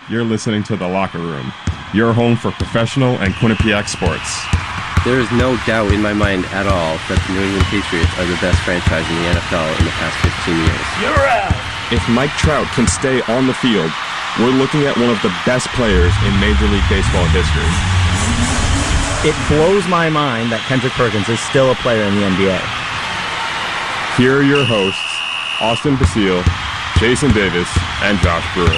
You're listening to The Locker Room, your home for professional and Quinnipiac sports. There is no doubt in my mind at all that the New England Patriots are the best franchise in the NFL in the past 15 years. You're out! If Mike Trout can stay on the field, we're looking at one of the best players in Major League Baseball history. It blows my mind that Kendrick Perkins is still a player in the NBA. Here are your hosts, Austin Basile, Jason Davis, and Josh Brewer.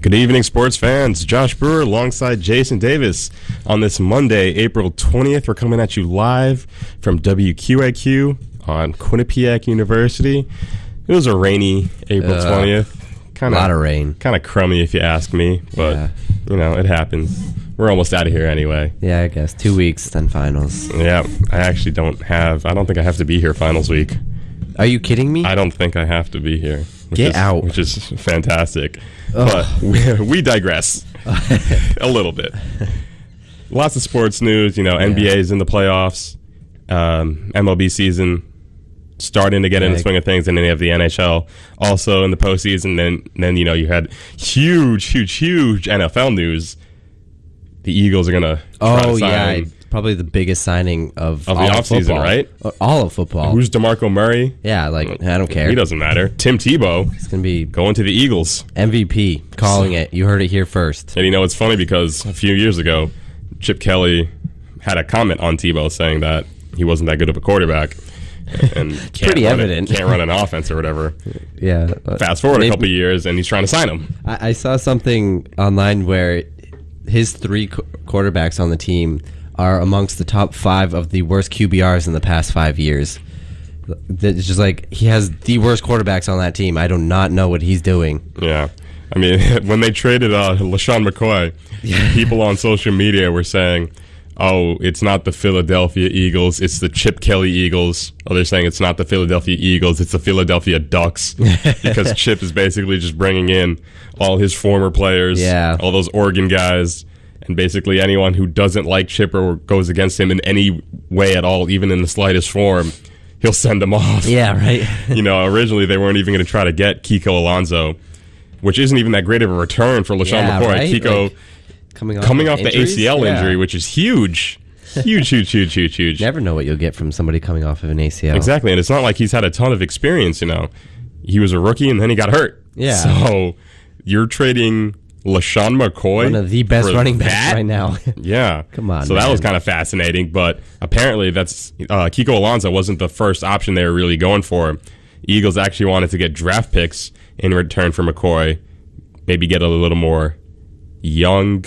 Good evening, sports fans. Josh Brewer alongside Jason Davis on this Monday, April 20th. We're coming at you live from WQAQ on Quinnipiac University. It was a rainy April 20th. A lot of rain. Kind of crummy if you ask me, but, you know, it happens. We're almost out of here anyway. Yeah, I guess. 2 weeks, then finals. Yeah, I don't think I have to be here finals week. Are you kidding me? I don't think I have to be here. Get out. Which is fantastic. Ugh. But we digress a little bit. Lots of sports news. You know, NBA is in the playoffs. MLB season starting to get in the swing of things, and then you have the NHL also in the postseason. Then you know, you had huge NFL news. The Eagles are going to try to sign probably the biggest signing of the offseason, right? All of football. Who's DeMarco Murray? Yeah, I don't care. He doesn't matter. Tim Tebow. He's going to be going to the Eagles. MVP, calling it. You heard it here first. And you know, it's funny because a few years ago, Chip Kelly had a comment on Tebow saying that he wasn't that good of a quarterback. And pretty evident. Can't run an offense or whatever. Yeah. Fast forward a couple of years, and he's trying to sign him. I saw something online where his three quarterbacks on the team are amongst the top 5 of the worst QBRs in the past 5 years. It's just like, he has the worst quarterbacks on that team. I do not know what he's doing. Yeah. I mean, when they traded LaShawn McCoy, people on social media were saying, oh, it's not the Philadelphia Eagles, it's the Chip Kelly Eagles. Oh, they're saying it's not the Philadelphia Eagles, it's the Philadelphia Ducks. Because Chip is basically just bringing in all his former players, all those Oregon guys, and basically anyone who doesn't like Chip or goes against him in any way at all, even in the slightest form, he'll send them off. Yeah, right. You know, originally they weren't even going to try to get Kiko Alonso, which isn't even that great of a return for LaShawn McCoy. Right? Kiko... Like, coming off the ACL injury, which is huge. Huge. Never know what you'll get from somebody coming off of an ACL. Exactly, and it's not like he's had a ton of experience, you know. He was a rookie, and then he got hurt. Yeah. So you're trading LaShawn McCoy, one of the best running backs right now. Yeah. Come on, So that was kind of fascinating, but apparently that's Kiko Alonso wasn't the first option they were really going for. Eagles actually wanted to get draft picks in return for McCoy, maybe get a little more young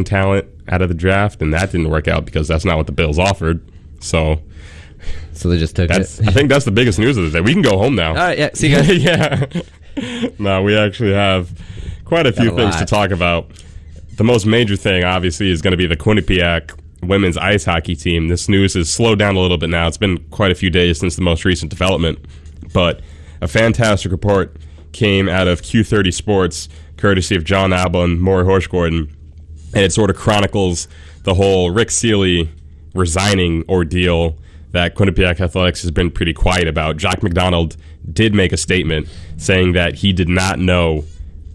talent out of the draft, and that didn't work out because that's not what the Bills offered. So they just took it. I think that's the biggest news of the day. We can go home now. All right, yeah, see you guys. Yeah. No, we actually have quite a few things to talk about. The most major thing, obviously, is going to be the Quinnipiac women's ice hockey team. This news has slowed down a little bit now. It's been quite a few days since the most recent development, but a fantastic report came out of Q30 Sports, courtesy of John Alba and Maury Horsch-Gordon, and it sort of chronicles the whole Rick Seeley resigning ordeal that Quinnipiac Athletics has been pretty quiet about. Jack McDonald did make a statement saying that he did not know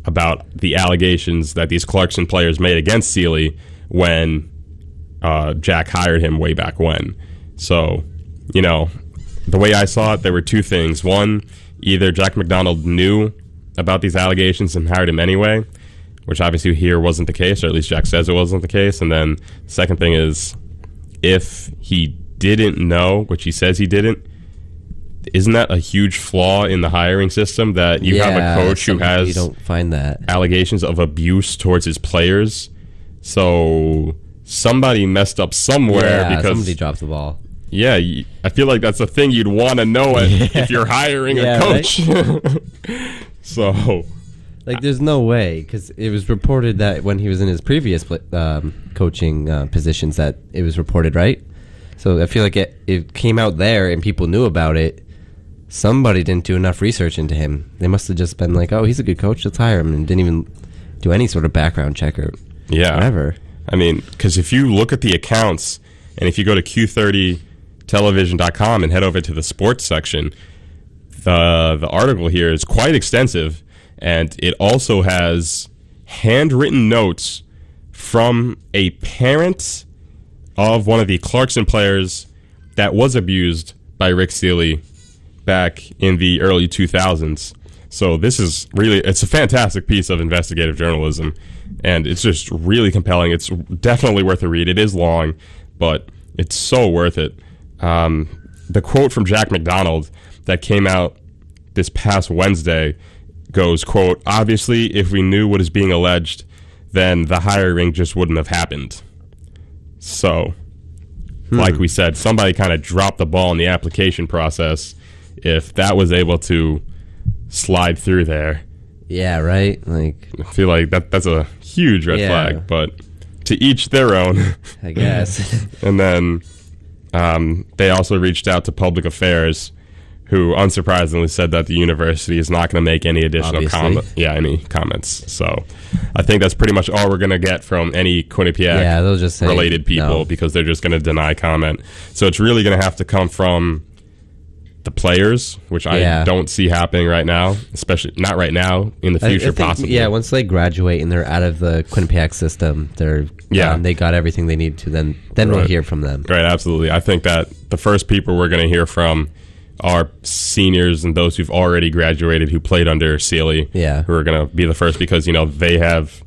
about the allegations that these Clarkson players made against Seeley when Jack hired him way back when. So, you know, the way I saw it, there were two things. One, either Jack McDonald knew about these allegations and hired him anyway, which obviously here wasn't the case, or at least Jack says it wasn't the case. And then the second thing is, if he didn't know, which he says he didn't, isn't that a huge flaw in the hiring system that you have a coach who has you don't find that allegations of abuse towards his players? So somebody messed up somewhere because somebody dropped the ball. Yeah, I feel like that's a thing you'd want to know if you're hiring a coach. Right? So, like, there's no way, because it was reported that when he was in his previous coaching positions that it was reported, right? So I feel like it came out there and people knew about it. Somebody didn't do enough research into him. They must have just been like, oh, he's a good coach, let's hire him, and didn't even do any sort of background check or whatever. I mean, because if you look at the accounts, and if you go to Q30television.com and head over to the sports section, the article here is quite extensive, and it also has handwritten notes from a parent of one of the Clarkson players that was abused by Rick Seeley back in the early 2000s. So this is really, it's a fantastic piece of investigative journalism, and it's just really compelling. It's definitely worth a read. It is long, but it's so worth it. The quote from Jack McDonald that came out this past Wednesday goes, quote, "Obviously, if we knew what is being alleged, then the hiring just wouldn't have happened." So, like we said, somebody kind of dropped the ball in the application process if that was able to slide through there. Yeah, right? Like, I feel like that's a huge red flag, but to each their own. I guess. And then they also reached out to Public Affairs, who unsurprisingly said that the university is not going to make any additional comments. So I think that's pretty much all we're going to get from any Quinnipiac they'll just say related people, because they're just going to deny comment. So it's really going to have to come from the players, which I don't see happening right now, especially not right now, in the future, I think, possibly. Yeah, once they graduate and they're out of the Quinnipiac system, they got everything they need to, then we'll hear from them. Right, absolutely. I think that the first people we're going to hear from are seniors and those who've already graduated who played under Seeley, who are going to be the first, because, they have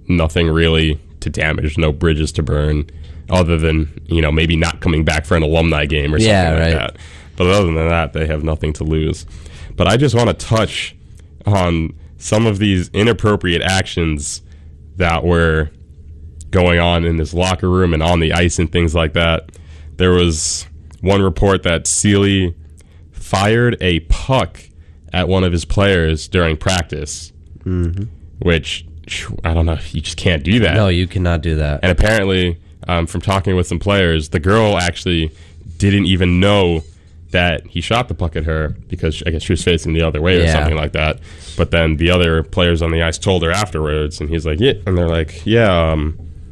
nothing really to damage, no bridges to burn, other than, maybe not coming back for an alumni game or something like that. But other than that, they have nothing to lose. But I just want to touch on some of these inappropriate actions that were going on in this locker room and on the ice and things like that. There was one report that Seeley fired a puck at one of his players during practice, which, I don't know, you just can't do that. No, you cannot do that. And apparently, from talking with some players, the girl actually didn't even know that he shot the puck at her, because I guess she was facing the other way or something like that. But then the other players on the ice told her afterwards, and he's like, yeah. And they're like,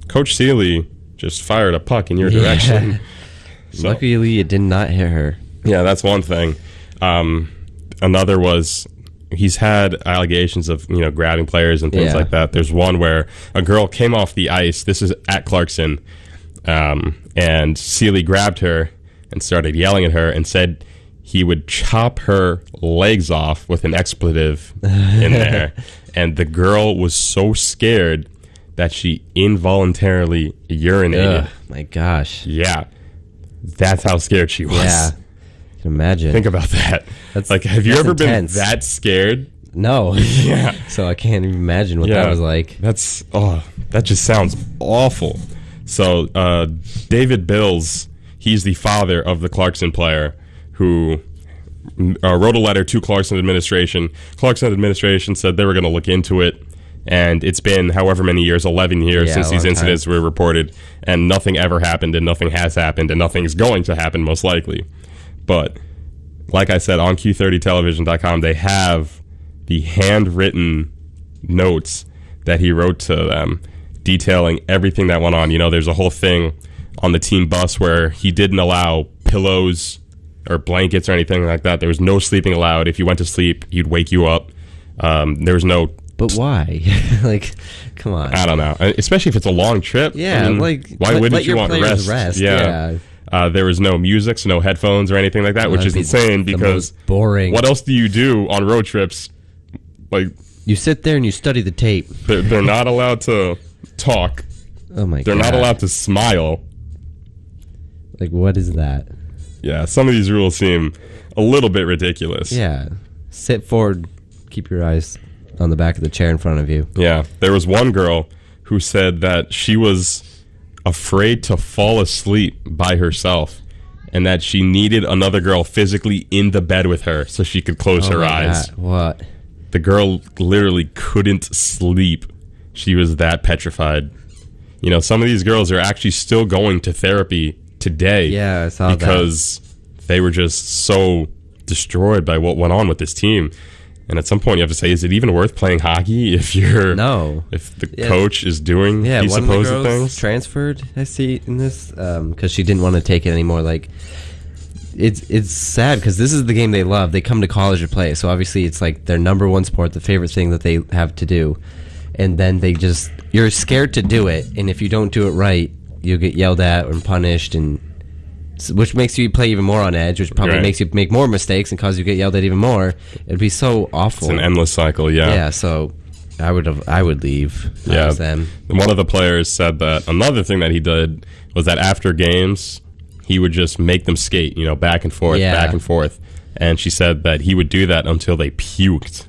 Coach Seeley just fired a puck in your direction. So, luckily, it did not hit her. Yeah, that's one thing. Another was he's had allegations of grabbing players and things like that. There's one where a girl came off the ice. This is at Clarkson, and Seeley grabbed her and started yelling at her and said he would chop her legs off with an expletive in there. And the girl was so scared that she involuntarily urinated. My gosh. Yeah. That's how scared she was. Yeah. I can imagine. Think about that. Have you ever been that scared? No. Yeah. So I can't even imagine what that was like. That just sounds awful. So David Bills, he's the father of the Clarkson player who wrote a letter to Clarkson administration. Clarkson administration said they were going to look into it, and it's been however many years, 11 years since these incidents were reported, and nothing ever happened, and nothing has happened, and nothing's going to happen most likely. But like I said, on Q30television.com, they have the handwritten notes that he wrote to them detailing everything that went on. There's a whole thing on the team bus where he didn't allow pillows or blankets or anything like that. There was no sleeping allowed. If you went to sleep, he'd wake you up. There was no... But why? Come on. I don't know. Especially if it's a long trip. Yeah, why wouldn't you want rest? Yeah. There was no music, so no headphones or anything like that, which is insane because boring. What else do you do on road trips? You sit there and you study the tape. They're not allowed to talk. Oh my god. They're not allowed to smile. What is that? Yeah, some of these rules seem a little bit ridiculous. Yeah. Sit forward, keep your eyes on the back of the chair in front of you. Yeah. There was one girl who said that she was afraid to fall asleep by herself and that she needed another girl physically in the bed with her so she could close her eyes. God. What? The girl literally couldn't sleep. She was that petrified. Some of these girls are actually still going to therapy today. Yeah, I saw because they were just so destroyed by what went on with this team. And at some point you have to say, is it even worth playing hockey if the coach is doing these supposed one of the girls things? Transferred, I see in this, because she didn't want to take it anymore. it's sad because this is the game they love. They come to college to play, so obviously it's like their number one sport, the favorite thing that they have to do. And then you're scared to do it, and if you don't do it right, you'll get yelled at and punished, and which makes you play even more on edge, which probably makes you make more mistakes and cause you to get yelled at even more. It'd be so awful. It's an endless cycle, yeah. Yeah, so I would leave. Yeah. Them. One of the players said that another thing that he did was that after games, he would just make them skate, back and forth, back and forth. And she said that he would do that until they puked.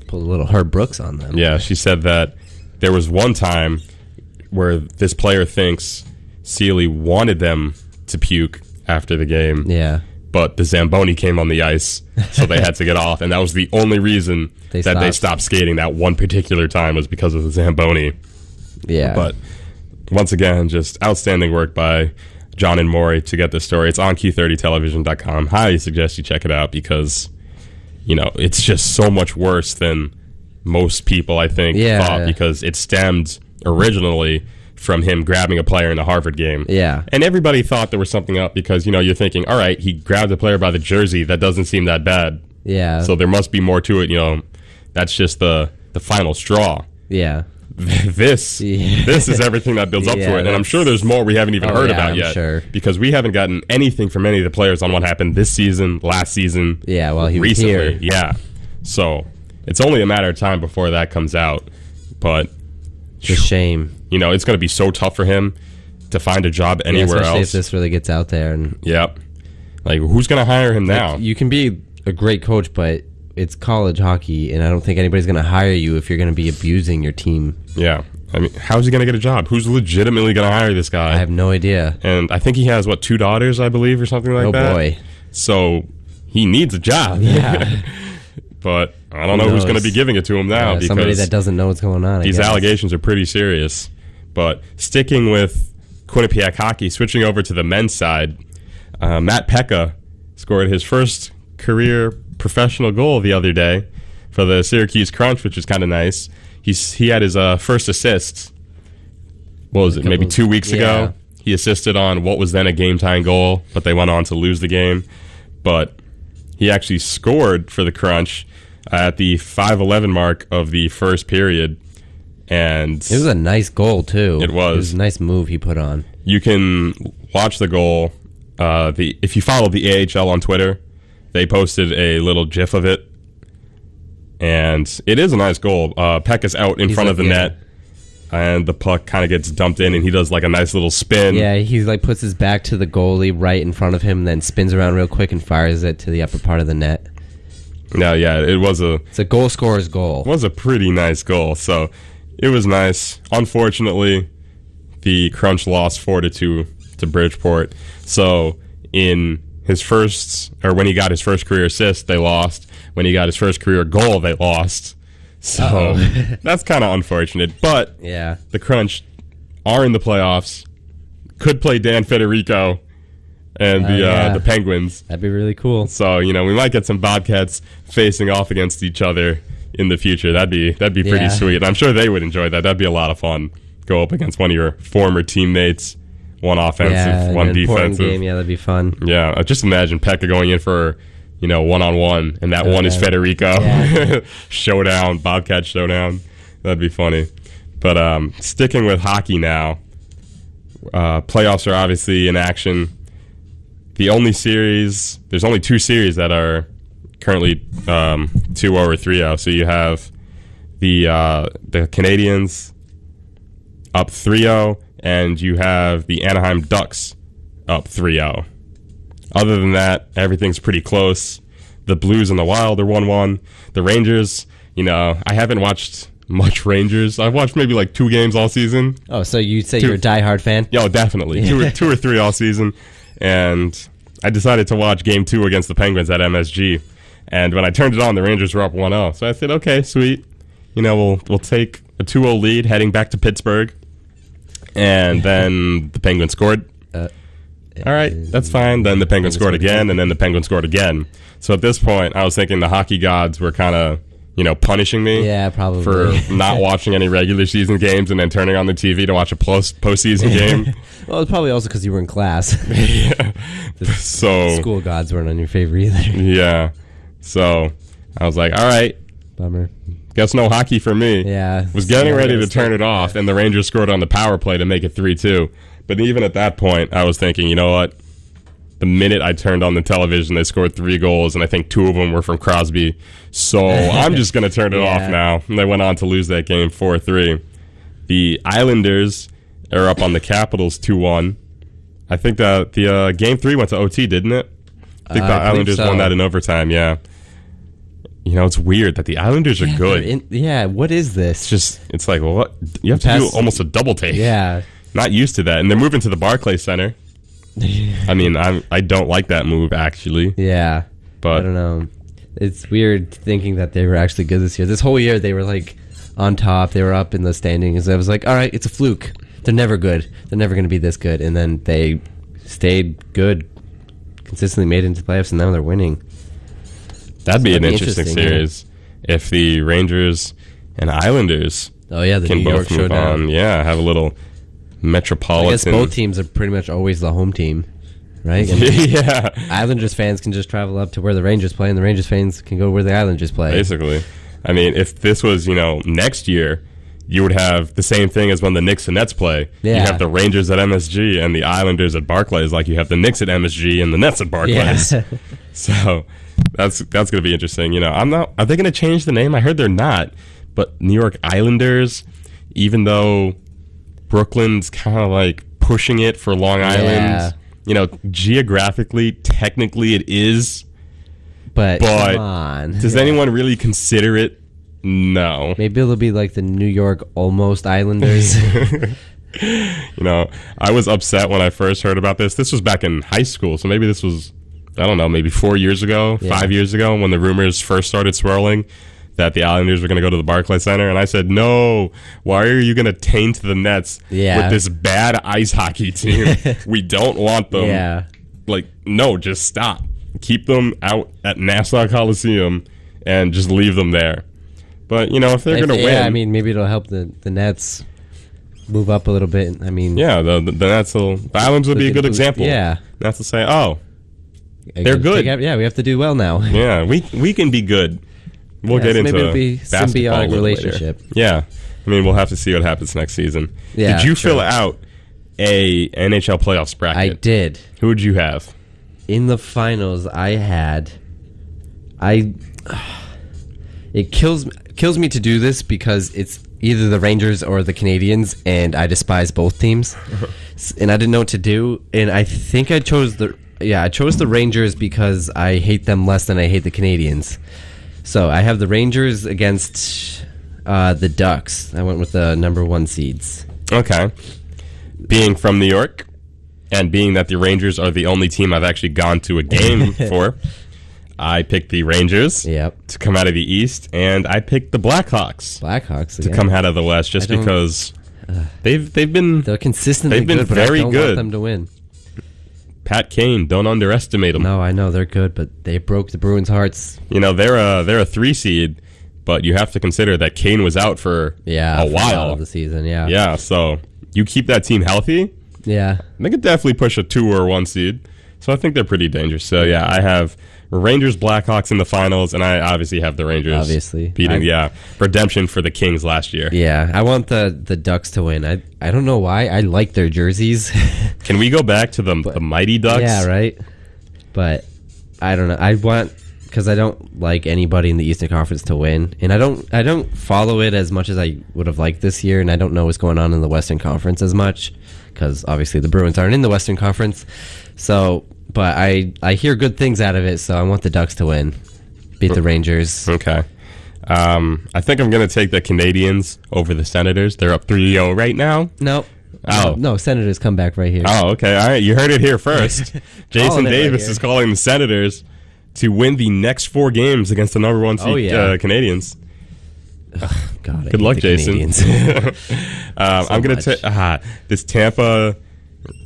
Put a little Herb Brooks on them. Yeah, she said that there was one time where this player thinks Sealy wanted them to puke after the game. Yeah. But the Zamboni came on the ice, so they had to get off. And that was the only reason they stopped skating that one particular time was because of the Zamboni. Yeah. But once again, just outstanding work by John and Maury to get this story. It's on Q30television.com. Highly suggest you check it out because, it's just so much worse than most people, I think, thought, because it stemmed originally from him grabbing a player in the Harvard game. Yeah. And everybody thought there was something up because, you're thinking, all right, he grabbed a player by the jersey. That doesn't seem that bad. Yeah. So there must be more to it, That's just the final straw. Yeah. This is everything that builds up to it. And I'm sure there's more we haven't even heard about yet. Sure. Because we haven't gotten anything from any of the players on what happened this season, last season. Yeah, well, he was recently. here. Yeah. So it's only a matter of time before that comes out. But it's a shame. It's going to be so tough for him to find a job anywhere especially else. If this really gets out there. And yep. Like, who's going to hire him now? You can be a great coach, but it's college hockey, and I don't think anybody's going to hire you if you're going to be abusing your team. Yeah. I mean, how's he going to get a job? Who's legitimately going to hire this guy? I have no idea. And I think he has, 2 daughters, I believe, or something like that? Oh, boy. So he needs a job. Yeah. But I don't know who's going to be giving it to him now. Because somebody that doesn't know what's going on. These allegations are pretty serious. But sticking with Quinnipiac hockey, switching over to the men's side, Matt Pekka scored his first career professional goal the other day for the Syracuse Crunch, which is kind of nice. He had his first assist, what was it, maybe 2 weeks ago? He assisted on what was then a game-tying goal, but they went on to lose the game. But he actually scored for the Crunch at the 5:11 mark of the first period. And it was a nice goal, too. It was. It was a nice move he put on. You can watch the goal. If you follow the AHL on Twitter, they posted a little GIF of it. And it is a nice goal. Peck is out in front of the net, and the puck kind of gets dumped in, and he does like a nice little spin. Yeah, he puts his back to the goalie right in front of him, then spins around real quick and fires it to the upper part of the net. No, yeah, it's a goal scorer's goal. It was a pretty nice goal, so it was nice. Unfortunately, the Crunch lost 4-2 to Bridgeport. So in his when he got his first career assist, they lost. When he got his first career goal, they lost. So that's kind of unfortunate. But the Crunch are in the playoffs. Could play Dan Federico and the Penguins. That'd be really cool. So, we might get some Bobcats facing off against each other in the future. That'd be pretty sweet. And I'm sure they would enjoy that. That'd be a lot of fun. Go up against one of your former teammates, one offensive, one defensive. Game. Yeah, that'd be fun. Yeah, just imagine Pekka going in for, one-on-one, and that one is Federico. Yeah. Showdown, Bobcat showdown. That'd be funny. But sticking with hockey now, playoffs are obviously in action. There's only 2 series that are currently 2-0 or 3-0. So you have the Canadiens up 3-0, and you have the Anaheim Ducks up 3-0. Other than that, everything's pretty close. The Blues and the Wild are 1-1. The Rangers, I haven't watched much Rangers. I've watched maybe 2 games all season. Oh, so you'd say you're a diehard fan? Yeah, definitely. 2 or 3 all season. And I decided to watch Game 2 against the Penguins at MSG. And when I turned it on, the Rangers were up 1-0. So I said, okay, sweet. We'll take a 2-0 lead heading back to Pittsburgh. And then the Penguins scored. All right, that's fine. Then the Penguins scored again, and then the Penguins scored again. So at this point, I was thinking the hockey gods were kind of punishing me. Yeah, probably. For not watching any regular season games and then turning on the TV to watch a postseason game. Well, it's probably also because you were in class. Yeah. The So school gods weren't on your favor either. yeah. So I was like, all right, Bummer. guess no hockey for me. Yeah. Was getting ready to turn it off, and the Rangers scored on the power play to make it 3-2. But even at that point, I was thinking, you know what? The minute I turned on the television, they scored 3 goals, and I think 2 of them were from Crosby. So I'm just going to turn it off now. And they went on to lose that game 4-3. The Islanders are up on the Capitals 2-1. I think that the game 3 went to OT, didn't it? I think the Islanders won that in overtime, yeah. It's weird that the Islanders are good. What is this? It's like, well, what? You have to do almost a double take. Yeah. Not used to that. And they're moving to the Barclays Center. I mean, I don't like that move, actually. Yeah. But I don't know. It's weird thinking that they were actually good this year. This whole year, they were, on top. They were up in the standings. I was like, all right, it's a fluke. They're never good. They're never going to be this good. And then they stayed good, consistently made it into the playoffs, and now they're winning. That'd be an interesting series if the Rangers and Islanders the can New both York move showdown. on. Yeah, have a little metropolitan. I guess both teams are pretty much always the home team, right? Yeah. Islanders fans can just travel up to where the Rangers play, and the Rangers fans can go where the Islanders play. Basically. I mean, if this was, next year, you would have the same thing as when the Knicks and Nets play. Yeah. You have the Rangers at MSG and the Islanders at Barclays, like you have the Knicks at MSG and the Nets at Barclays. Yeah. So that's going to be interesting. Are they going to change the name? I heard they're not. But New York Islanders, even though Brooklyn's kind of like pushing it for Long Island, geographically, technically it is. But come on. Does anyone really consider it? No. Maybe it'll be like the New York almost Islanders. I was upset when I first heard about this. This was back in high school, so maybe this was, I don't know, maybe 4 years ago, 5 years ago, when the rumors first started swirling that the Islanders were going to go to the Barclays Center. And I said, no, why are you going to taint the Nets with this bad ice hockey team? We don't want them. Yeah. No, just stop. Keep them out at Nassau Coliseum and just leave them there. But, if they're going to win. I mean, maybe it'll help the Nets move up a little bit. I mean. Yeah, the Nets the Islanders would be a good example. Yeah. Nets will say, oh, they're good. We have to do well now. Yeah, we can be good. We'll get into maybe it'll be symbiotic relationship. Later. Yeah. I mean, we'll have to see what happens next season. Yeah, did you fill out a NHL playoffs bracket? I did. Who would you have? In the finals, it kills me to do this because it's either the Rangers or the Canadiens, and I despise both teams. And I didn't know what to do, and I think I chose the Rangers because I hate them less than I hate the Canadiens. So I have the Rangers against the Ducks. I went with the number 1 seeds. Okay. Being from New York, and being that the Rangers are the only team I've actually gone to a game for, I picked the Rangers to come out of the East, and I picked the Blackhawks to come out of the West, just because they're consistently good, but I don't want them to win. Pat Kane, don't underestimate them. No, I know they're good, but they broke the Bruins' hearts. They're a 3 seed, but you have to consider that Kane was out for a while of the season. Yeah, yeah. So you keep that team healthy. Yeah, they could definitely push a 2 or 1 seed. So I think they're pretty dangerous. So yeah, I have Rangers, Blackhawks in the finals, and I obviously have the Rangers beating redemption for the Kings last year. Yeah, I want the Ducks to win. I don't know why. I like their jerseys. Can we go back to the Mighty Ducks? Yeah, right. But I don't know. Because I don't like anybody in the Eastern Conference to win, and I don't follow it as much as I would have liked this year, and I don't know what's going on in the Western Conference as much, because obviously the Bruins aren't in the Western Conference. So, but I hear good things out of it, so I want the Ducks to win, beat the Rangers. Okay. I think I'm going to take the Canadiens over the Senators. They're up 3-0 right now. Nope. No, Senators come back right here. Oh, okay. All right. You heard it here first. Jason Davis is calling the Senators to win the next 4 games against the number 1 seed Canadiens. God, good luck, Jason. I'm going to take this Tampa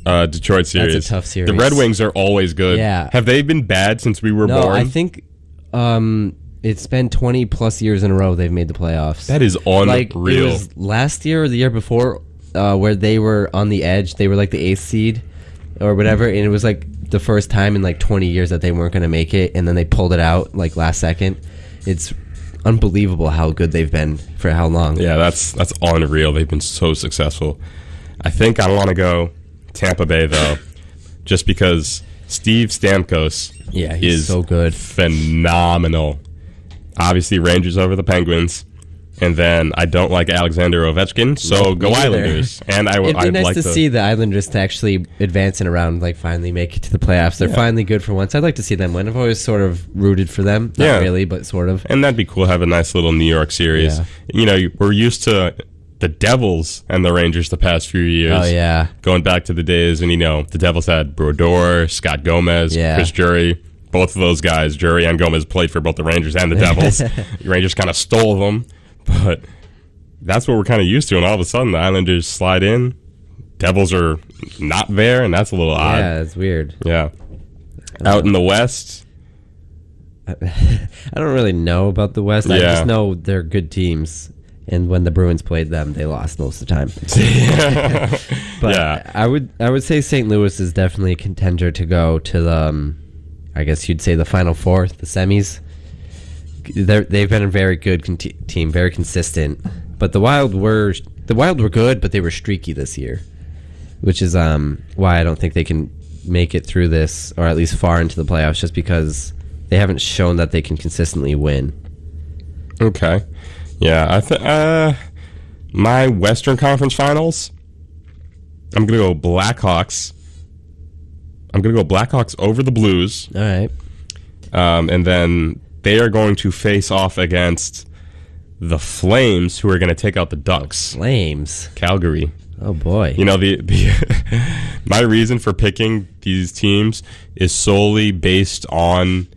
Detroit series. That's a tough series. The Red Wings are always good. Yeah. Have they been bad since we were born? I think it's been 20 plus years in a row they've made the playoffs. That is unreal. Like, it was last year or the year before where they were on the edge. They were like the 8th seed or whatever, and it was like the first time in like 20 years that they weren't going to make it, and then they pulled it out like last second. It's unbelievable how good they've been for how long. Yeah, that's unreal. They've been so successful. I think I want to go Tampa Bay, though, just because Steve Stamkos he's so good. Phenomenal. Obviously, Rangers over the Penguins. And then I don't like Alexander Ovechkin, so go Islanders. And It'd be nice to see the Islanders to actually advance in a round, like finally make it to the playoffs. They're finally good for once. I'd like to see them win. I've always sort of rooted for them. Not really, but sort of. And that'd be cool to have a nice little New York series. Yeah. You know, we're used to the Devils and the Rangers the past few years. Oh, yeah. Going back to the days when, you know, the Devils had Brodeur, Scott Gomez, Chris Drury. Both of those guys, Drury and Gomez, played for both the Rangers and the Devils. The Rangers kind of stole them. But that's what we're kind of used to, and all of a sudden the Islanders slide in. Devils are not there, and that's a little odd. Yeah, it's weird. Yeah. Out in the West, I don't really know about the West. I just know they're good teams, and when the Bruins played them, they lost most of the time. But I would say St. Louis is definitely a contender to go to the, I guess you'd say the Final Four, the semis. They've been a very good team, very consistent. But the Wild were good, but they were streaky this year, which is why I don't think they can make it through this, or at least far into the playoffs, just because they haven't shown that they can consistently win. Okay, yeah. My Western Conference Finals, I'm gonna go Blackhawks. I'm gonna go Blackhawks over the Blues. All right, and then they are going to face off against the Flames, who are going to take out the Ducks. Flames. Calgary. Oh, boy. You know, the my reason for picking these teams is solely based on,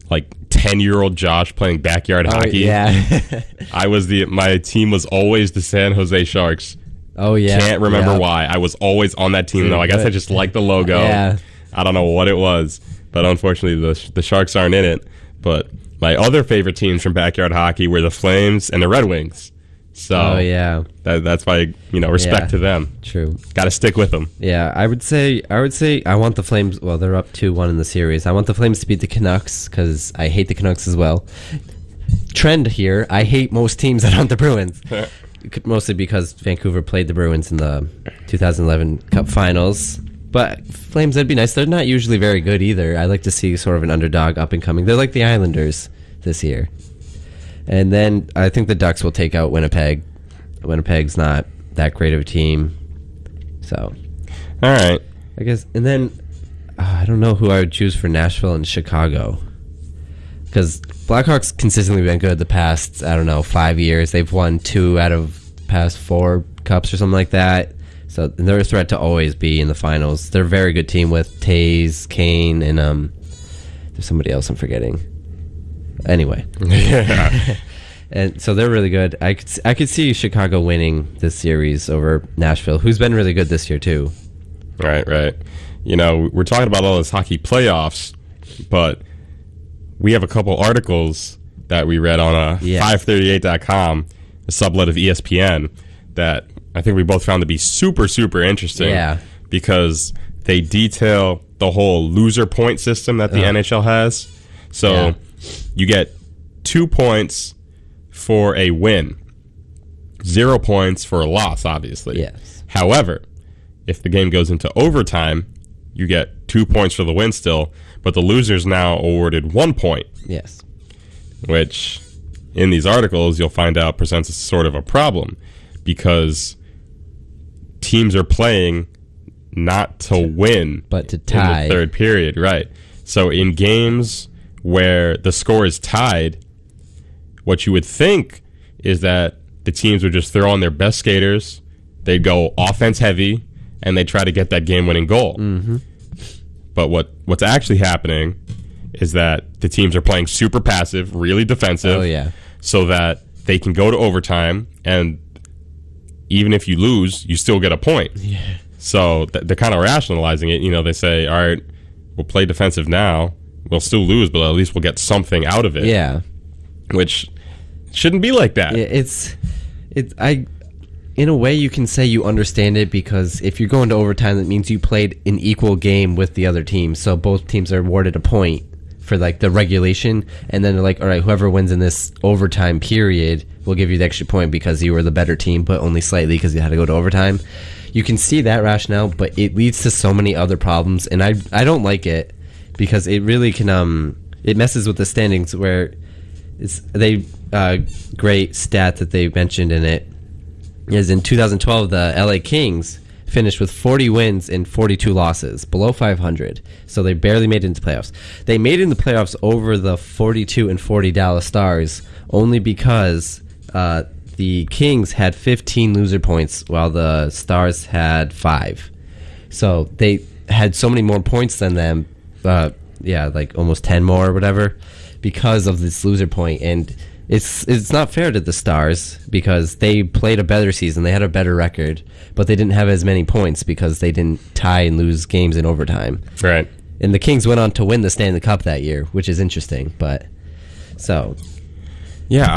like, 10-year-old Josh playing backyard hockey. Yeah. My team was always the San Jose Sharks. Oh, yeah. Can't remember why. I was always on that team, though. I guess I just liked the logo. Yeah. I don't know what it was, but unfortunately the Sharks aren't in it. But my other favorite teams from backyard hockey were the Flames and the Red Wings. So that's why, respect to them. True. Got to stick with them. Yeah, I would say I want the Flames. Well, they're up 2-1 in the series. I want the Flames to beat the Canucks because I hate the Canucks as well. Trend here: I hate most teams that aren't the Bruins. Mostly because Vancouver played the Bruins in the 2011 Cup Finals. But Flames, that'd be nice. They're not usually very good either. I like to see sort of an underdog up and coming. They're like the Islanders this year. And then I think the Ducks will take out Winnipeg. Winnipeg's not that great of a team. So, all right. I guess. And then I don't know who I would choose for Nashville and Chicago. Because Blackhawks consistently been good the past, 5 years. They've won 2 out of past 4 cups or something like that. So they're a threat to always be in the finals. They're a very good team with Taves, Kane, and there's somebody else I'm forgetting. Anyway, and so they're really good. I could see Chicago winning this series over Nashville, who's been really good this year too. Right. We're talking about all this hockey playoffs, but we have a couple articles that we read on 538.com, the sublet of ESPN, that I think we both found to be super, super interesting. Yeah. Because they detail the whole loser point system that the NHL has. So you get 2 points for a win, 0 points for a loss, obviously. Yes. However, if the game goes into overtime, you get 2 points for the win still, but the loser's now awarded 1 point. Yes. Which, in these articles, you'll find out presents a sort of a problem because teams are playing not to win, but to tie in the third period, right? So in games where the score is tied, what you would think is that the teams would just throw on their best skaters, they'd go offense heavy, and they try to get that game-winning goal. Mm-hmm. But what's actually happening is that the teams are playing super passive, really defensive, so that they can go to overtime, and even if you lose, you still get a point. Yeah. So they're kind of rationalizing it. They say, all right, we'll play defensive now. We'll still lose, but at least we'll get something out of it. Yeah. which shouldn't be like that. In a way, you can say you understand it, because if you're going to overtime, that means you played an equal game with the other team. So both teams are awarded a point for like the regulation, and then they're like, all right, whoever wins in this overtime period will give you the extra point because you were the better team, but only slightly because you had to go to overtime. You can see that rationale, but it leads to so many other problems, and I don't like it, because it really can it messes with the standings. Where great stat that they mentioned in it is in 2012 the LA Kings finished with 40 wins and 42 losses, below 500. So they barely made it into playoffs. They made it in the playoffs over the 42 and 40 Dallas Stars only because the Kings had 15 loser points while the Stars had 5. So they had so many more points than them, like almost 10 more or whatever, because of this loser point. And it's not fair to the Stars, because they played a better season, they had a better record, but they didn't have as many points because they didn't tie and lose games in overtime. Right. And the Kings went on to win the Stanley Cup that year, which is interesting. But so, yeah,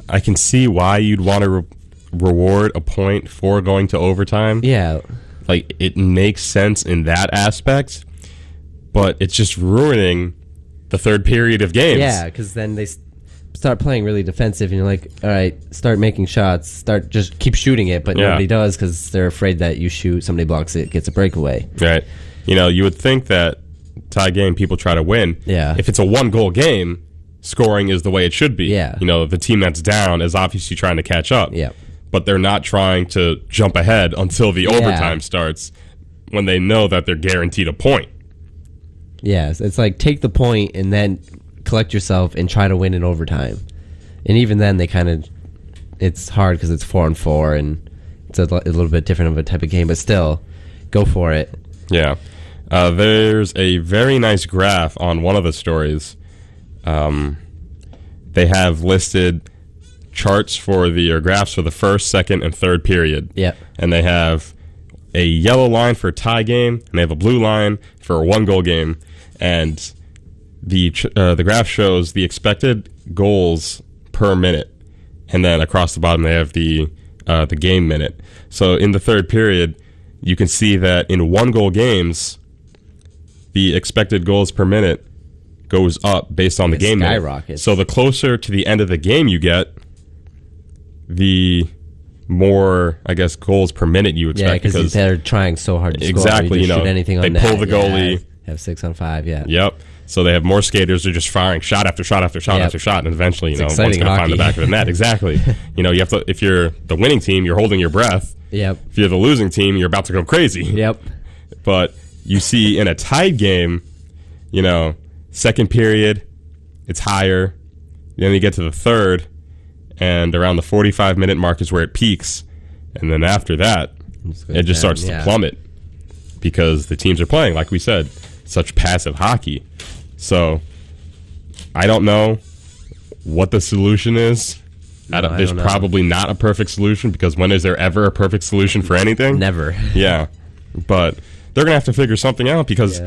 I can see why you'd want to reward a point for going to overtime. Yeah, like it makes sense in that aspect, but it's just ruining the third period of games. Yeah, because then they start playing really defensive, and you're like, all right, start making shots, just keep shooting it, but nobody does because they're afraid that you shoot, somebody blocks it, gets a breakaway. Right. You would think that tie game people try to win. Yeah. If it's a 1-goal game, scoring is the way it should be. Yeah. The team that's down is obviously trying to catch up. Yeah. But they're not trying to jump ahead until the overtime starts, when they know that they're guaranteed a point. Yes, it's like take the point and then collect yourself and try to win in overtime. And even then, it's hard because it's 4-on-4 and it's a little bit different of a type of game, but still, go for it. Yeah. There's a very nice graph on one of the stories. They have listed charts or graphs for the first, second, and third period. Yeah. And they have a yellow line for a tie game, and they have a blue line for a 1-goal game. And the graph shows the expected goals per minute, and then across the bottom they have the game minute. So in the third period, you can see that in 1-goal games, the expected goals per minute goes up based on the game minute. So the closer to the end of the game you get, the more, I guess, goals per minute you expect. Yeah, because they're trying so hard to score. Exactly. You shoot anything on they pull the goalie. Have 6-on-5, yeah. Yep. So they have more skaters. They're just firing shot after shot after shot after shot, and eventually, one's going to find the back of the net. Exactly. You have to. If you're the winning team, you're holding your breath. Yep. If you're the losing team, you're about to go crazy. Yep. But you see in a tied game, second period, it's higher. Then you get to the third, and around the 45-minute mark is where it peaks, and then after that, it just starts to plummet because the teams are playing, like we said, such passive hockey. So I don't know what the solution is. There's probably not a perfect solution, because when is there ever a perfect solution for anything? Never. Yeah. But they're going to have to figure something out, because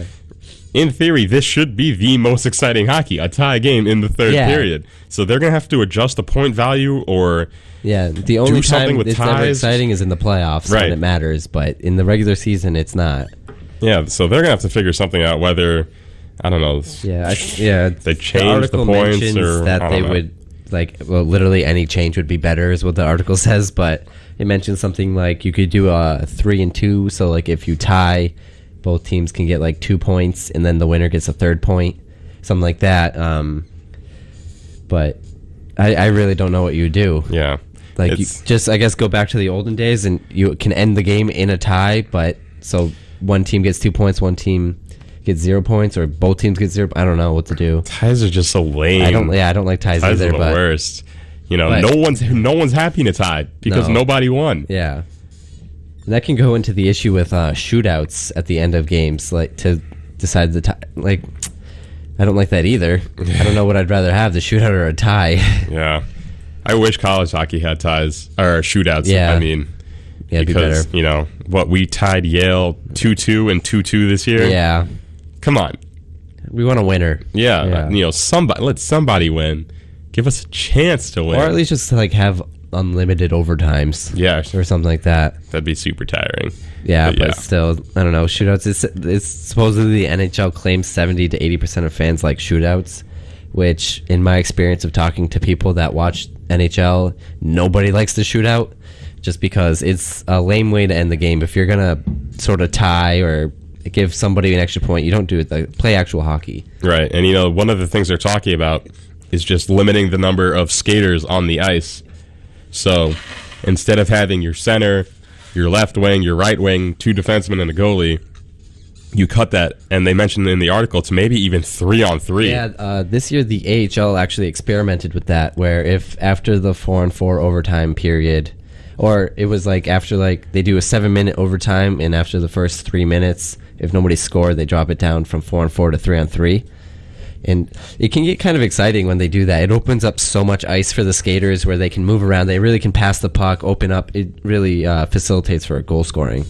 in theory, this should be the most exciting hockey, a tie game in the third period. So they're going to have to adjust the point value or the only time it's ever exciting is in the playoffs when it matters, but in the regular season, it's not. Yeah, so they're going to have to figure something out, whether, I don't know. They change the points, or that they would, literally any change would be better is what the article says, but it mentions something like you could do a 3-2, so if you tie, both teams can get 2 points, and then the winner gets a third point, something like that. But I really don't know what you would do. Yeah. You just, I guess, go back to the olden days, and you can end the game in a tie, but so one team gets 2 points, one team gets 0 points, or both teams get 0. I don't know what to do. Ties are just so lame. I don't like ties either. Ties are the worst. No one's happy in a tie because nobody won. Yeah. And that can go into the issue with shootouts at the end of games, to decide the tie. I don't like that either. I don't know what I'd rather have, the shootout or a tie. Yeah. I wish college hockey had ties, or shootouts. Yeah. I mean, because, it'd be better. We tied Yale 2-2 and 2-2 this year. Yeah. Come on. We want a winner. Yeah. Let somebody win. Give us a chance to win. Or at least just like have unlimited overtimes. Yeah. Or something like that. That'd be super tiring. Yeah, but still, I don't know. Shootouts, it's supposedly the NHL claims 70 to 80% of fans like shootouts, which in my experience of talking to people that watch NHL, nobody likes the shootout just because it's a lame way to end the game. If you're going to sort of tie or give somebody an extra point, you don't do it. Play actual hockey. Right. And, one of the things they're talking about is just limiting the number of skaters on the ice. So instead of having your center, your left wing, your right wing, 2 defensemen, and a goalie, you cut that. And they mentioned in the article to maybe even 3-on-3. Yeah, this year the AHL actually experimented with that, where if after the 4-on-4 overtime period, or it was like after they do a 7-minute overtime, and after the first 3 minutes, if nobody scored, they drop it down from 4-on-4 to 3-on-3. And it can get kind of exciting when they do that. It opens up so much ice for the skaters where they can move around. They really can pass the puck, open up. It really facilitates for goal scoring.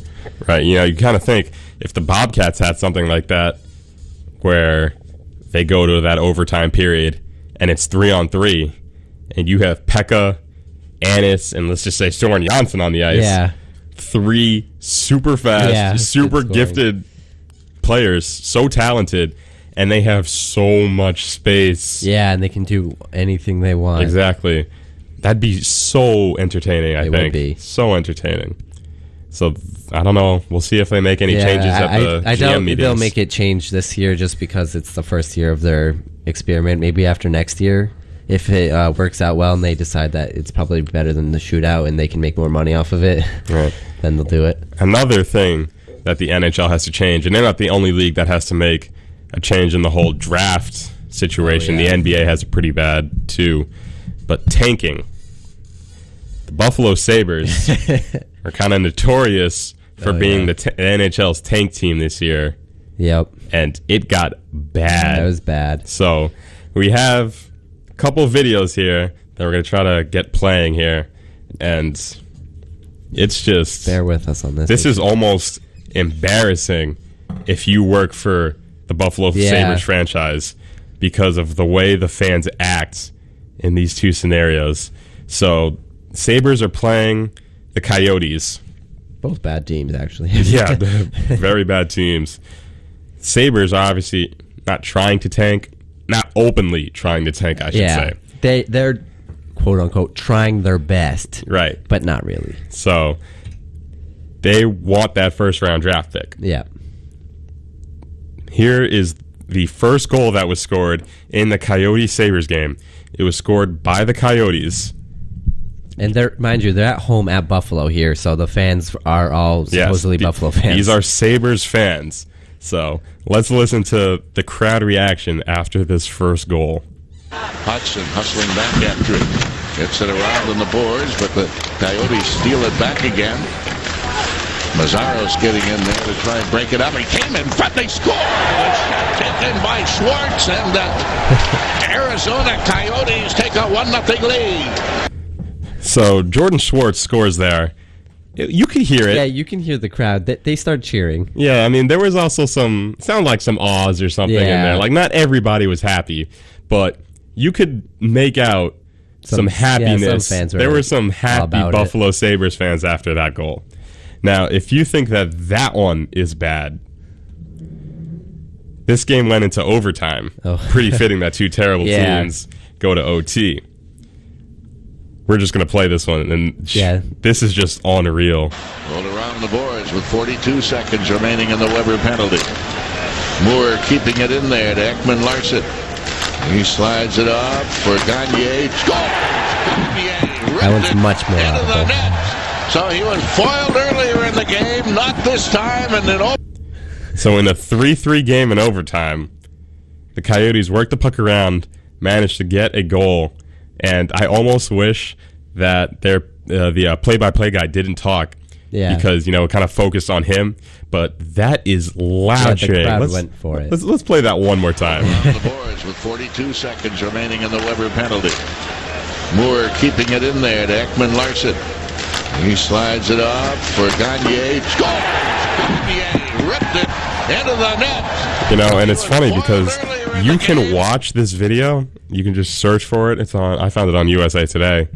Right. You kind of think if the Bobcats had something like that where they go to that overtime period and it's 3-on-3 and you have Pekka, Annis, and let's just say Soren Janssen on the ice. Yeah. 3 super fast, super gifted players, so talented. And they have so much space. Yeah, and they can do anything they want. Exactly. That'd be so entertaining, I think. It would be. So entertaining. So, I don't know. We'll see if they make any changes at the I GM doubt meetings. They'll make it change this year just because it's the first year of their experiment. Maybe after next year, if it works out well and they decide that it's probably better than the shootout and they can make more money off of it, right, then they'll do it. Another thing that the NHL has to change, and they're not the only league that has to make a change in the whole draft situation. The NBA has it pretty bad too. But tanking. The Buffalo Sabres are kind of notorious for being the NHL's tank team this year. Yep. And it got bad. That was bad. So we have a couple videos here that we're going to try to get playing here. And it's just... Bear with us on this. This is almost embarrassing if you work for the Buffalo Sabres franchise because of the way the fans act in these two scenarios. So, Sabres are playing the Coyotes. Both bad teams, actually. Yeah, very bad teams. Sabres are obviously not trying to tank, not openly trying to tank, I should say. They're, quote-unquote, trying their best. Right. But not really. So, they want that first-round draft pick. Yeah. Here is the first goal that was scored in the Coyotes-Sabres game. It was scored by the Coyotes. And mind you, they're at home at Buffalo here, so the fans are all supposedly Buffalo fans. These are Sabres fans. So let's listen to the crowd reaction after this first goal. Hudson hustling back after it. Gets it around on the boards, but the Coyotes steal it back again. Mazzaro's getting in there to try and break it up. He came in front. They score. A shot taken by Schwartz, and the Arizona Coyotes take a 1-0 lead. So Jordan Schwartz scores there. You can hear it. Yeah, you can hear the crowd. They start cheering. Yeah, I mean, there was also some awes or something in there. Like, not everybody was happy, but you could make out some happiness. Yeah, some fans there were some happy Buffalo Sabres fans after that goal. Now, if you think that one is bad, this game went into overtime. Oh. Pretty fitting that two terrible teams go to OT. We're just going to play this one, and this is just unreal. Rolled around the boards with 42 seconds remaining in the Weber penalty. Moore keeping it in there to Ekman Larson. He slides it off for Gagne. Score! That one's much more into the net. So he was foiled earlier in the game, not this time, and then So in a 3-3 game in overtime, the Coyotes worked the puck around, managed to get a goal, and I almost wish that the play-by-play guy didn't talk because, it kind of focused on him, but that is loud cheering. The crowd went for it. Let's play that one more time. On the boards with 42 seconds remaining in the Weber penalty. Moore keeping it in there to Ekman Larson. He slides it off for Gagne. Score! Gagne ripped it into the net. You know, and it's funny because you can watch this video. You can just search for it. It's on. I found it on USA Today.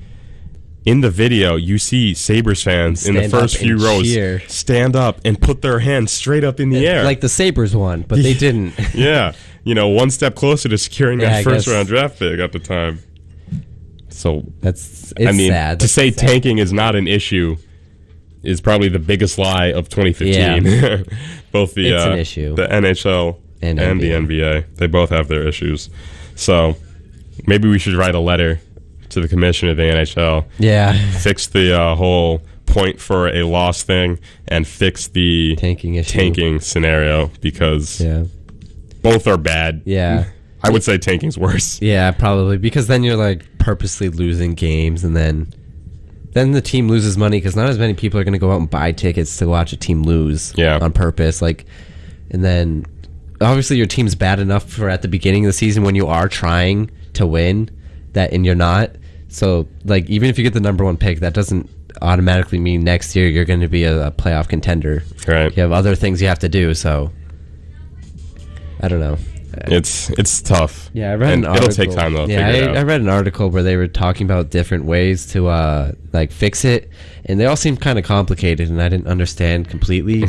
In the video, you see Sabres fans in the first few rows stand up and put their hands straight up in the air. Like the Sabres one, but they didn't. Yeah. You know, one step closer to securing that first-round draft pick at the time. So, it's sad. To say tanking is not an issue is probably the biggest lie of 2015. Yeah. Both the an issue. The NHL and the NBA. They both have their issues. So, maybe we should write a letter to the commissioner of the NHL. Yeah. Fix the whole point for a loss thing and fix the tanking scenario because both are bad. Yeah. I would say tanking's worse. Yeah, probably, because then you're like purposely losing games, and then the team loses money because not as many people are going to go out and buy tickets to watch a team lose on purpose. Like, and then obviously your team's bad enough for at the beginning of the season when you are trying to win and you're not. So, like, even if you get the number one pick, that doesn't automatically mean next year you're going to be a playoff contender. Right. You have other things you have to do, so I don't know. It's tough. Yeah, I read an article. It'll take time, though. Yeah, I read an article where they were talking about different ways to like fix it, and they all seemed kind of complicated, and I didn't understand completely.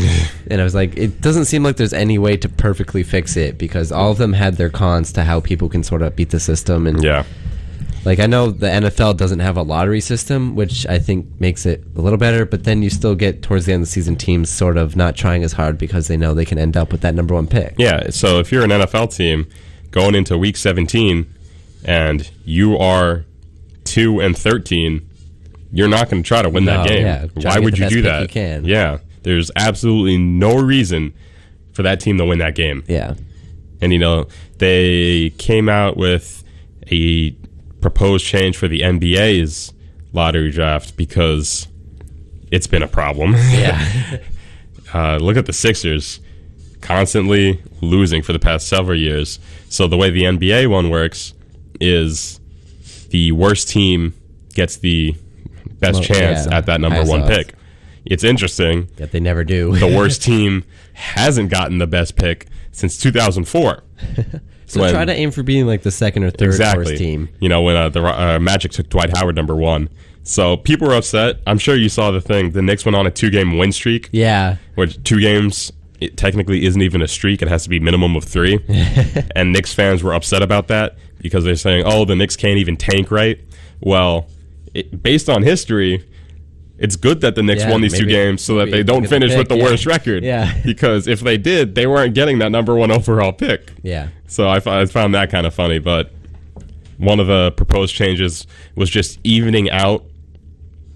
And I was like, it doesn't seem like there's any way to perfectly fix it because all of them had their cons to how people can sort of beat the system. And like, I know the NFL doesn't have a lottery system, which I think makes it a little better, but then you still get towards the end of the season teams sort of not trying as hard because they know they can end up with that number one pick. Yeah, so if you're an NFL team going into week 17 and you are 2-13, you're not going to try to win that game. Yeah, why would you do that? You can. Yeah, there's absolutely no reason for that team to win that game. Yeah. And, you know, they came out with a proposed change for the NBA's lottery draft because it's been a problem. Yeah. Look at the Sixers, constantly losing for the past several years. So the way the NBA one works is the worst team gets the best chance at that number one pick. It's interesting that they never do. The worst team hasn't gotten the best pick since 2004. So try to aim for being like the second or third worst team. You know, when the Magic took Dwight Howard number one. So people were upset. I'm sure you saw the thing. The Knicks went on a 2-game win streak. Yeah. Which 2 games, it technically isn't even a streak. It has to be minimum of 3. And Knicks fans were upset about that because they're saying, oh, the Knicks can't even tank right. Well, based on history, it's good that the Knicks won these 2 games so that they don't finish with the worst record. Yeah. Because if they did, they weren't getting that number 1 overall pick. Yeah. So I found that kind of funny. But one of the proposed changes was just evening out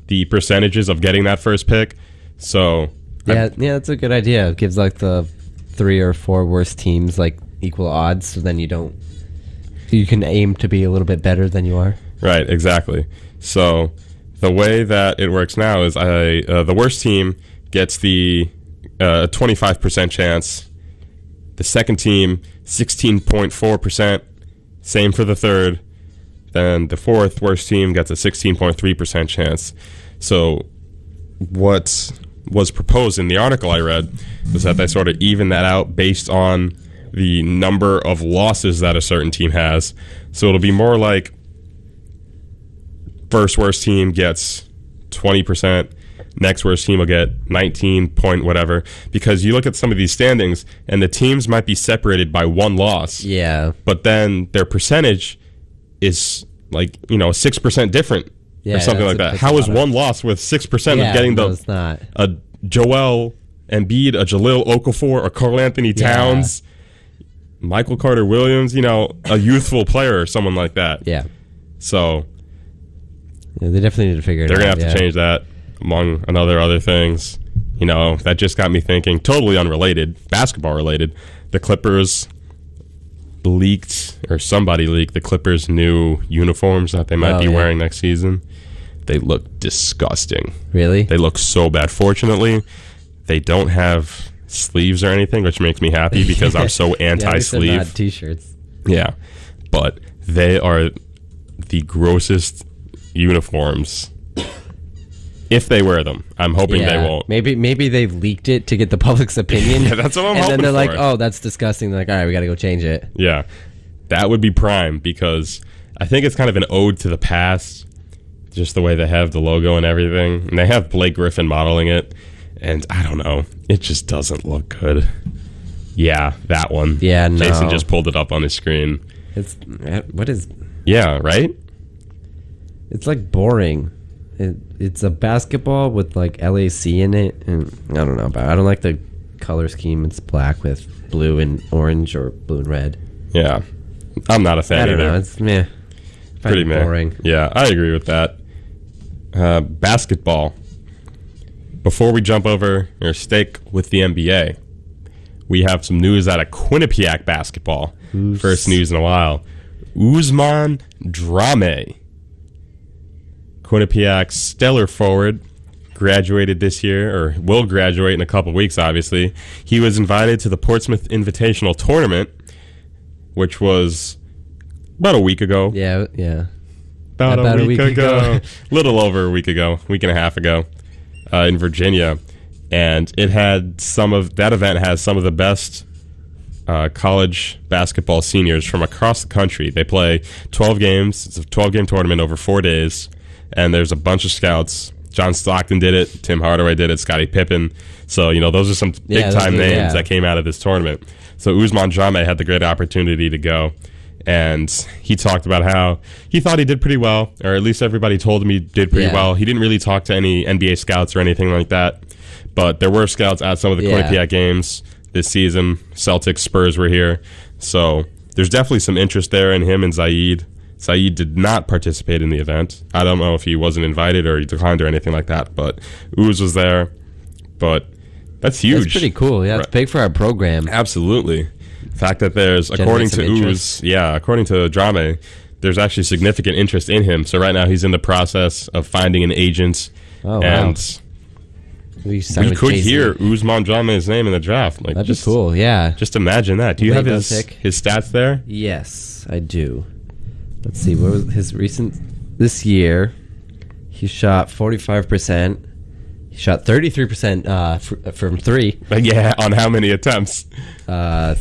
the percentages of getting that first pick. So yeah, that's a good idea. It gives like the 3 or 4 worst teams like equal odds, so then you can aim to be a little bit better than you are. Right, exactly. So the way that it works now is the worst team gets the 25% chance. The second team, 16.4%. Same for the third. Then the fourth worst team gets a 16.3% chance. So what was proposed in the article I read was that they sort of even that out based on the number of losses that a certain team has. So it'll be more like first worst team gets 20%, next worst team will get 19 point whatever, because you look at some of these standings and the teams might be separated by 1 loss. Yeah. But then their percentage is like, 6% different or something like that. How is 1 loss with 6% of getting a Joel Embiid, a Jahlil Okafor, a Karl Anthony Towns, Michael Carter Williams, a youthful player or someone like that. Yeah. So they definitely need to figure it out. They're going to have to change that, among other things. That just got me thinking, totally unrelated, basketball related. The Clippers leaked, or somebody leaked, the Clippers' new uniforms that they might be wearing next season. They look disgusting. Really? They look so bad. Fortunately, they don't have sleeves or anything, which makes me happy because I'm so anti-sleeve. Not t-shirts. Yeah, but they are the grossest uniforms If they wear them. I'm hoping they won't. Maybe they've leaked it to get the public's opinion. Yeah, that's what I'm hoping hoping And then they're for. like, oh, that's disgusting. They're like, all right, we got to go change it. Yeah. That would be prime because I think it's kind of an ode to the past, just the way they have the logo and everything. And they have Blake Griffin modeling it. And I don't know. It just doesn't look good. Yeah, that one. Yeah, no. Jason just pulled it up on his screen. What is... Yeah, right? It's like boring. It's a basketball with like LAC in it, and I don't know about it. I don't like the color scheme. It's black with blue and orange or blue and red. Yeah. I'm not a fan I don't either. know. It's meh. Pretty meh. boring. Yeah, I agree with that. Basketball. Before we jump over or stake with the NBA, we have some news out of Quinnipiac basketball. First news in a while. Ousmane Dramé, Quinnipiac's stellar forward, graduated this year, or will graduate in a couple weeks, obviously. He was invited to the Portsmouth Invitational Tournament, which was about a week ago. Yeah. About a week ago. Little over a week ago, week and a half ago, in Virginia. And it had that event has some of the best college basketball seniors from across the country. They play 12 games. It's a 12-game tournament over 4 days. And there's a bunch of scouts. John Stockton did it. Tim Hardaway did it. Scottie Pippen. So, those are some big-time names that came out of this tournament. So Ousmane Dramé had the great opportunity to go. And he talked about how he thought he did pretty well, or at least everybody told him he did pretty well. He didn't really talk to any NBA scouts or anything like that. But there were scouts at some of the Quinnipiac games this season. Celtics, Spurs were here. So there's definitely some interest there in him and Zaid. Zaid did not participate in the event. I don't know if he wasn't invited or he declined or anything like that, but Ooze was there. But that's huge. That's pretty cool. Yeah, it's big for our program. Absolutely. The fact that there's, according to Dramé, there's actually significant interest in him. So right now he's in the process of finding an agent. Oh, and wow. We could hear Ousmane Dramé's name in the draft. Like, that'd be cool, yeah. Just imagine that. Do you have his stats there? Yes, I do. Let's see, what was his recent... This year, he shot 45%. He shot 33% from 3. Yeah, on how many attempts? 3, I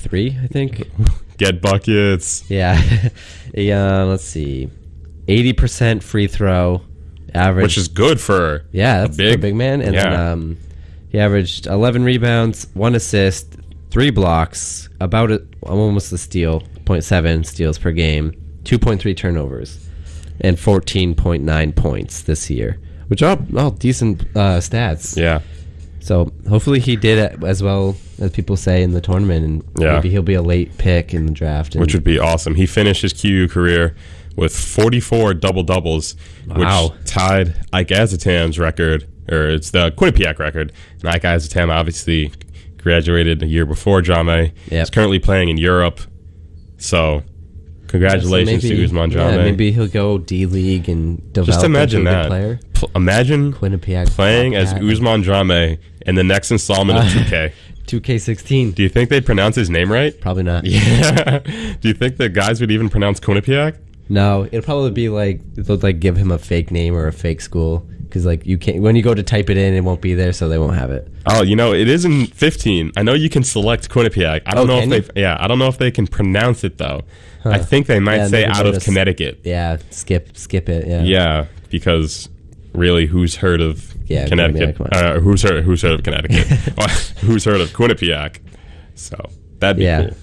think. Get buckets. Yeah. Let's see. 80% free throw. Average, which is good for a big man. And then he averaged 11 rebounds, 1 assist, 3 blocks, almost a steal, 0.7 steals per game, 2.3 turnovers, and 14.9 points this year, which are all decent stats. Yeah. So hopefully he did it as well as people say in the tournament, and maybe he'll be a late pick in the draft. Which would be awesome. He finished his QU career with 44 double-doubles, which tied Ike Azotam's record, or it's the Quinnipiac record. And Ike Azotam obviously graduated a year before Dramé. He's currently playing in Europe. So, congratulations to Ousmane Dramé. Yeah, maybe he'll go D-League and develop Just imagine into a that. good player. Imagine Quinnipiac playing as Ousmane Dramé in the next installment of 2K. 2K16. Do you think they'd pronounce his name right? Probably not. Yeah. Do you think the guys would even pronounce Quinnipiac? No, it'll probably be they'll give him a fake name or a fake school, because you can't, when you go to type it in, it won't be there, so they won't have it. Oh, it is in 15. I know you can select Quinnipiac. I don't know if they can pronounce it though. Huh. I think they might say out of Connecticut. Yeah, skip it. Yeah. Yeah, because really, who's heard of Connecticut? Who's heard of Connecticut? Who's heard of Quinnipiac? So that'd be cool.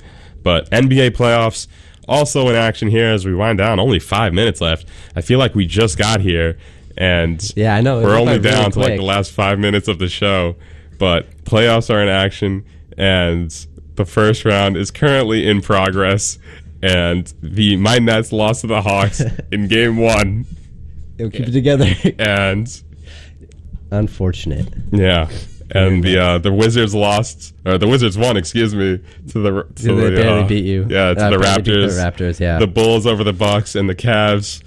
But NBA playoffs. Also in action here as we wind down. Only 5 minutes left. I feel like we just got here, and I know we're only down to the last 5 minutes of the show. But playoffs are in action, and the first round is currently in progress. And my Nets lost to the Hawks in Game 1. They'll keep it together. And unfortunate. Yeah. And the Wizards lost, or the Wizards won, excuse me, they barely beat you. Yeah, to the Raptors. The Raptors, yeah. The Bulls over the Bucks, and the Cavs.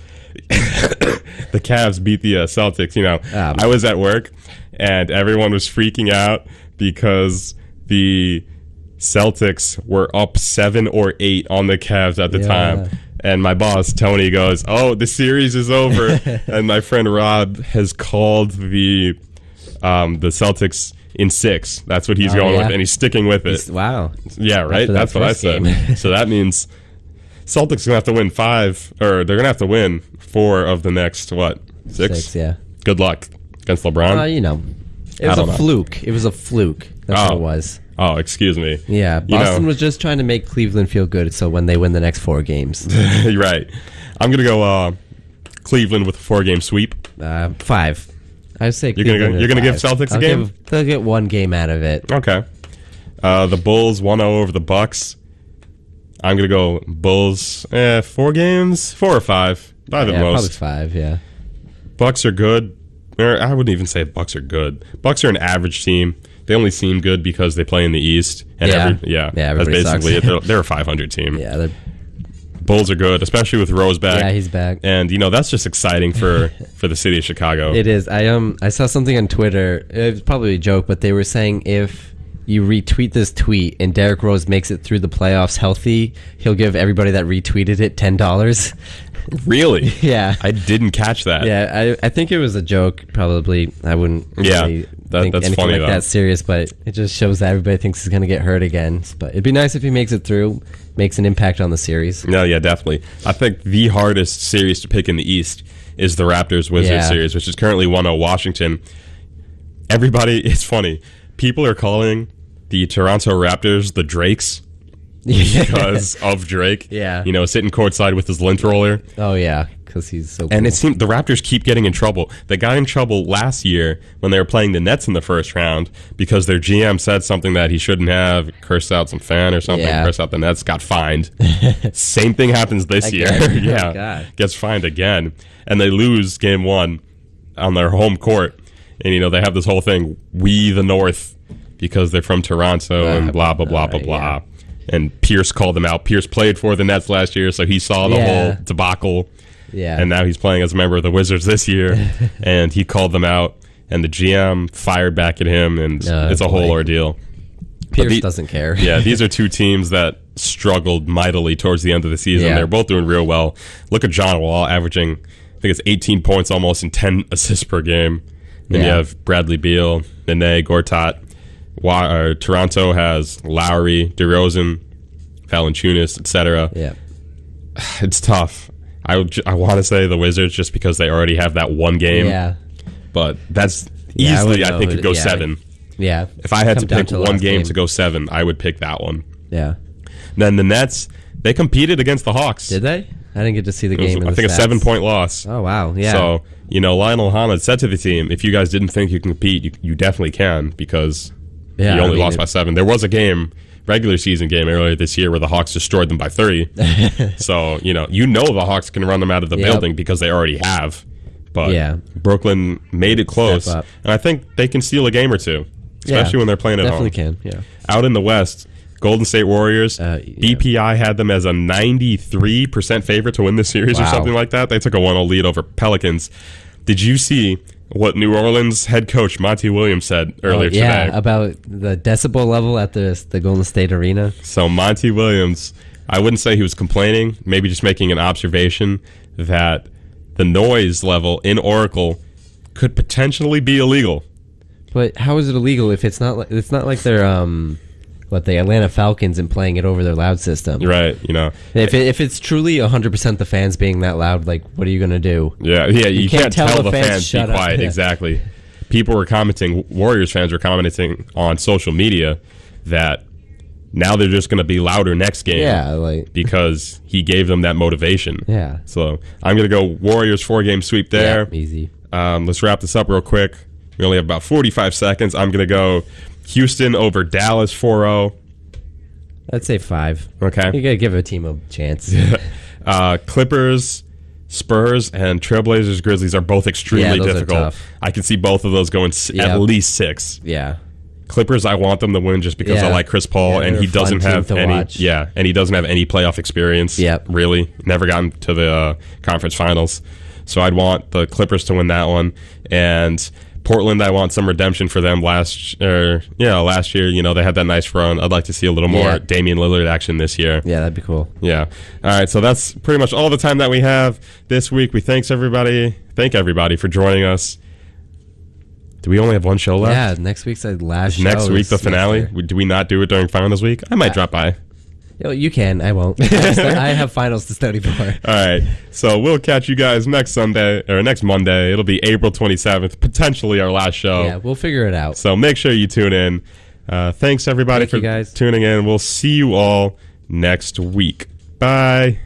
The Cavs beat the Celtics. I was at work, and everyone was freaking out because the Celtics were up 7 or 8 on the Cavs at the time. And my boss, Tony, goes, "Oh, the series is over." And my friend Rob has called the Celtics in 6. That's what he's going with, and he's sticking with it. Wow. Yeah, right? That's what I said. So that means Celtics are going to have to win 5, or they're going to have to win 4 of the next, 6? 6, yeah. Good luck against LeBron. It was a fluke. It was a fluke. That's what it was. Oh, excuse me. Yeah, Boston was just trying to make Cleveland feel good, so when they win the next 4 games. You're right. I'm going to go Cleveland with a 4-game sweep. 5. I say you're gonna give Celtics a game? They'll get 1 game out of it. Okay. The Bulls 1-0 over the Bucks. I'm gonna go Bulls 4 games, 4 or 5. 5 at most. Probably 5, yeah. Bucks are good. Or I wouldn't even say Bucks are good. Bucks are an average team. They only seem good because they play in the East. And that's basically it. They're a 500 team. Yeah, Bulls are good, especially with Rose back. Yeah, he's back. And, that's just exciting for the city of Chicago. It is. I saw something on Twitter. It was probably a joke, but they were saying if you retweet this tweet and Derrick Rose makes it through the playoffs healthy, he'll give everybody that retweeted it $10. Really? Yeah. I didn't catch that. Yeah, I think it was a joke, probably. I wouldn't really think that's anything funny, like that serious, but it just shows that everybody thinks he's going to get hurt again. But it'd be nice if he makes it through, makes an impact on the series. No, yeah, definitely. I think the hardest series to pick in the East is the Raptors-Wizards series, which is currently 1-0 Washington. Everybody, it's funny. People are calling the Toronto Raptors the Drakes. Because of Drake. Yeah. Sitting courtside with his lint roller. Oh, yeah, because he's so cool. And it seemed the Raptors keep getting in trouble. They got in trouble last year when they were playing the Nets in the first round because their GM said something that he shouldn't have, cursed out some fan or something, cursed out the Nets, got fined. Same thing happens this year. Yeah. Gets fined again. And they lose game 1 on their home court. And, they have this whole thing, we the North, because they're from Toronto and blah, blah, blah, blah, blah. Yeah. And Pierce called them out. Pierce played for the Nets last year, so he saw the whole debacle. Yeah. And now he's playing as a member of the Wizards this year. And he called them out. And the GM fired back at him, and it's a whole ordeal. Pierce doesn't care. Yeah, these are 2 teams that struggled mightily towards the end of the season. They're both doing real well. Look at John Wall averaging, I think it's 18 points almost and 10 assists per game. Then you have Bradley Beal, Nene, Gortat. Toronto has Lowry, DeRozan, Valanciunas, etc. Yeah, it's tough. I want to say the Wizards just because they already have that 1 game. Yeah, but that's easily I think could go 7. Yeah, if I had to pick 1 game to go 7, I would pick that one. Yeah. Then the Nets, they competed against the Hawks. Did they? I didn't get to see the game. I think a 7-point loss. Oh wow! Yeah. So Lionel Hammond said to the team, if you guys didn't think you can compete, you definitely can because. Yeah, he only lost by 7. There was a regular season game earlier this year where the Hawks destroyed them by 30. So, the Hawks can run them out of the building because they already have. But Brooklyn made it close. And I think they can steal a game or 2, especially when they're playing at home. Definitely can, yeah. Out in the West, Golden State Warriors, BPI had them as a 93% favorite to win this series or something like that. They took a 1-0 lead over Pelicans. Did you see what New Orleans head coach Monty Williams said earlier today? Yeah, about the decibel level at the Golden State Arena. So Monty Williams, I wouldn't say he was complaining, maybe just making an observation that the noise level in Oracle could potentially be illegal. But how is it illegal if it's not like they're the Atlanta Falcons and playing it over their loud system? Right, If it's truly 100% the fans being that loud, what are you going to do? Yeah, you can't tell the fans to be quiet. Yeah. Exactly. People were commenting, Warriors fans were commenting on social media that now they're just going to be louder next game. Yeah, because he gave them that motivation. Yeah. So I'm going to go Warriors 4-game sweep there. Yeah, easy. Let's wrap this up real quick. We only have about 45 seconds. I'm going to go Houston over Dallas 4-0. I'd say 5. Okay. You got to give a team a chance. Clippers, Spurs, and Trailblazers, Grizzlies are both extremely difficult. I can see both of those going at least 6. Yeah. Clippers, I want them to win just because I like Chris Paul, and he doesn't have any. Watch. Yeah, and he doesn't have any playoff experience. Yep. Really, never gotten to the conference finals. So I'd want the Clippers to win that one, and Portland, I want some redemption for them last year. You know, they had that nice run. I'd like to see a little more Damian Lillard action this year. Yeah, that'd be cool. Yeah. All right, so that's pretty much all the time that we have this week. We thank everybody for joining us. Do we only have one show left? Yeah, next week's the last show. Next week, the finale. Do we not do it during finals week? I might drop by. You can. I won't. I have finals to study for. All right. So we'll catch you guys next Monday. It'll be April 27th, potentially our last show. Yeah, we'll figure it out. So make sure you tune in. Thanks, everybody, for tuning in. We'll see you all next week. Bye.